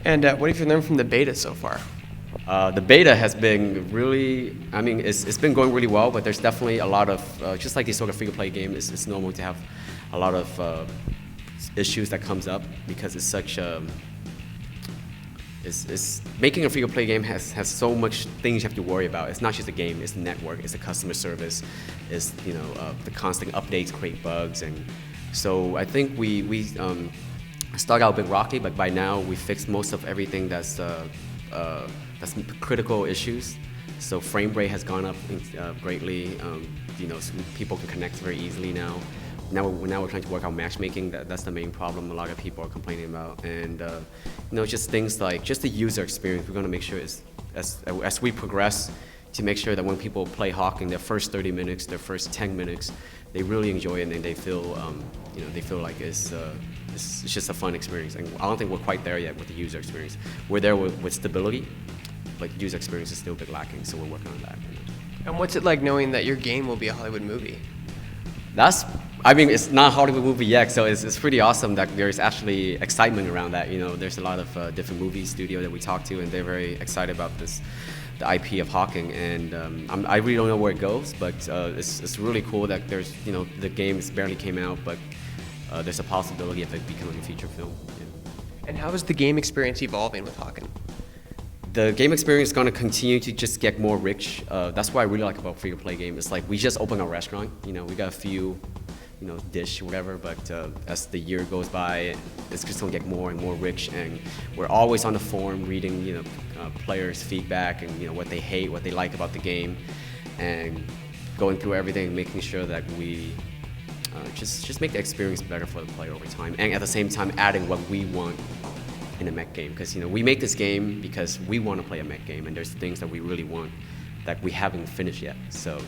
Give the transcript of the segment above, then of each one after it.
And what have you learned from the beta so far? The beta has been really, I mean, it's been going really well, but there's definitely a lot of, just like this sort of free-to-play game, it's normal to have a lot of issues that comes up because it's such it's making a free-to-play game has so much things you have to worry about. It's not just a game, it's the network, it's the customer service, it's the constant updates create bugs, and so I think we started out a bit rocky, but by now we fixed most of everything that's critical issues. So frame rate has gone up greatly. So people can connect very easily now. Now we're trying to work on matchmaking. That's the main problem a lot of people are complaining about. And just things like just the user experience. We're going to make sure as we progress to make sure that when people play Hawken, their first 30 minutes, their first 10 minutes, they really enjoy it and they feel they feel like it's just a fun experience. And I don't think we're quite there yet with the user experience. We're there with stability, but user experience is still a bit lacking. So we're working on that. And what's it like knowing that your game will be a Hollywood movie? It's not a Hollywood movie yet, so it's pretty awesome that there's actually excitement around that. There's a lot of different movie studio that we talk to, and they're very excited about the IP of Hawking, and I really don't know where it goes, but it's really cool that there's, the game barely came out, but there's a possibility of it becoming a feature film. Yeah. And how is the game experience evolving with Hawken? The game experience is going to continue to just get more rich. That's what I really like about free-to-play game. It's like we just opened a restaurant. We got a few, dish or whatever. But as the year goes by, it's just going to get more and more rich. And we're always on the forum reading, players' feedback and what they hate, what they like about the game, and going through everything, making sure that we just make the experience better for the player over time. And at the same time, adding what we want in a mech game, because we make this game because we want to play a mech game, and there's things that we really want that we haven't finished yet. So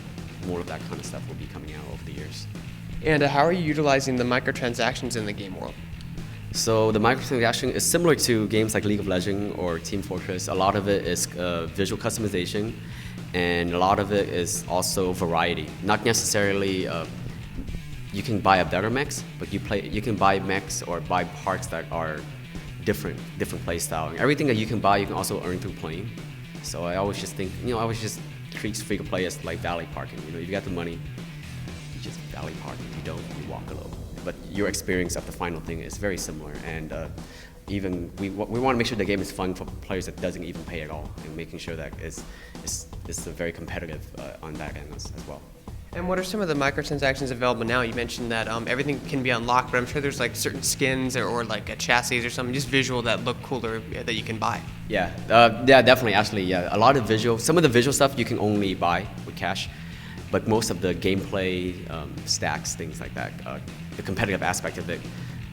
more of that kind of stuff will be coming out over the years. And how are you utilizing the microtransactions in the game world? So the microtransaction is similar to games like League of Legends or Team Fortress. A lot of it is visual customization, and a lot of it is also variety. Not necessarily you can buy a better mechs, but you can buy mechs or buy parts that are different play style. And everything that you can buy, you can also earn through playing. So I always just think, I always just treat free to play as like valet parking. If you got the money, you just valet park. If you don't, you walk alone. But your experience of the final thing is very similar. And even we want to make sure the game is fun for players that doesn't even pay at all, and making sure that it's very competitive on that end as well. And what are some of the microtransactions available now? You mentioned that everything can be unlocked, but I'm sure there's like certain skins or like a chassis or something, just visual that look cooler that you can buy. Yeah, definitely. Actually, yeah, a lot of visual. Some of the visual stuff you can only buy with cash, but most of the gameplay stacks, things like that, the competitive aspect of it,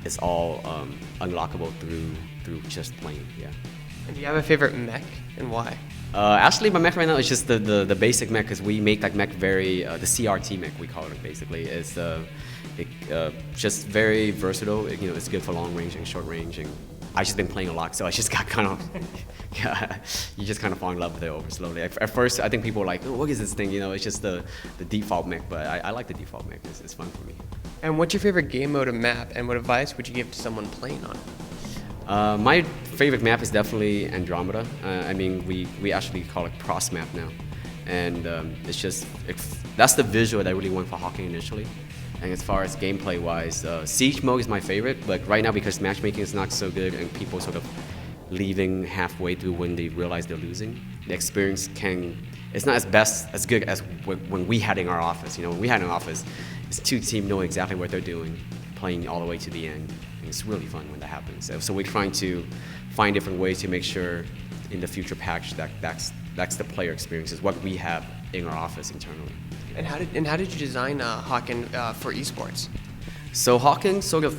is all unlockable through just playing. Yeah. And do you have a favorite mech and why? Actually, my mech right now is just the basic mech, because we make that mech very, the CRT mech we call it basically. It's just very versatile. It's good for long range and short range, and I've just been playing a lot, so I just got kind of, you just kind of fall in love with it over slowly. At first, I think people were like, oh, what is this thing? It's just the default mech, but I like the default mech. It's fun for me. And what's your favorite game mode and map, and what advice would you give to someone playing on it? My favorite map is definitely Andromeda. We actually call it cross map now, and that's the visual that I really went for Hawking initially. And as far as gameplay wise, siege mode is my favorite, but right now because matchmaking is not so good and people sort of leaving halfway through when they realize they're losing, the experience it's not as good as when we had in our office. When we had in our office, it's two teams knowing exactly what they're doing, playing all the way to the end. And it's really fun when that happens. So we're trying to find different ways to make sure in the future patch that's the player experience, is what we have in our office internally. And how did you design Hawken for esports? So Hawken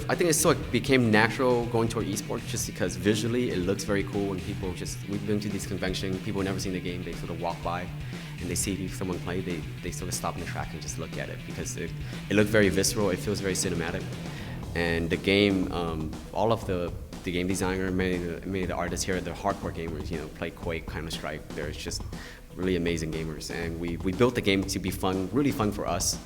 I think it became natural going toward esports just because visually it looks very cool, and we've been to these conventions, people have never seen the game, they sort of walk by and they see someone play, they sort of stop in the track and just look at it because it looks very visceral, it feels very cinematic. And the game, all of the game designer, many of the artists here, they're hardcore gamers, play Quake, Counter-Strike, they're just really amazing gamers. And we built the game to be fun, really fun for us,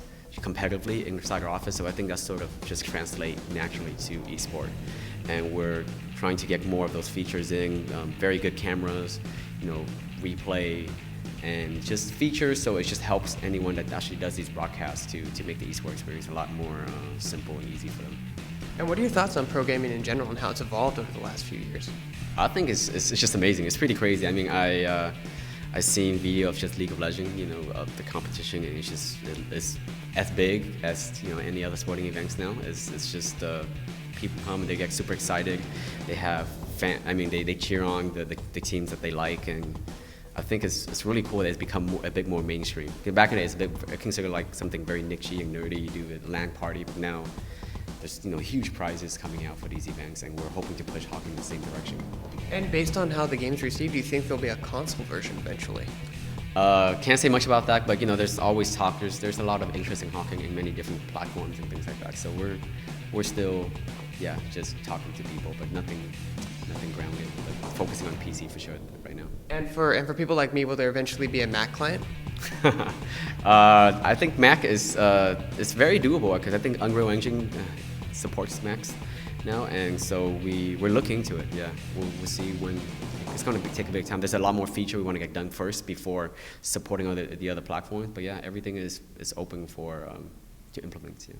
competitively inside our office, so I think that sort of just translate naturally to esport. And we're trying to get more of those features in, very good cameras, replay, and just features, so it just helps anyone that actually does these broadcasts to make the esports experience a lot more simple and easy for them. And what are your thoughts on pro gaming in general and how it's evolved over the last few years? I think it's just amazing. It's pretty crazy. I mean, I seen video of just League of Legends, of the competition, and it's as big as any other sporting events now. It's just people come and they get super excited. They have they cheer on the teams that they like, and I think it's really cool that it's become a bit more mainstream. Back in the day, it's considered like something very nichey and nerdy. You do a LAN party, but now there's huge prizes coming out for these events, and we're hoping to push Hawken in the same direction. And based on how the game's received, do you think there'll be a console version eventually? Can't say much about that, but there's always talk. There's a lot of interest in Hawken in many different platforms and things like that. So we're still just talking to people, but nothing grounded. But focusing on PC for sure right now. And for people like me, will there eventually be a Mac client? I think Mac is very doable because I think Unreal Engine supports Macs now, and so we're looking into it. Yeah, we'll see when. It's going to take a big time. There's a lot more feature we want to get done first before supporting the other platforms. But yeah, everything is open for to implement. Yeah.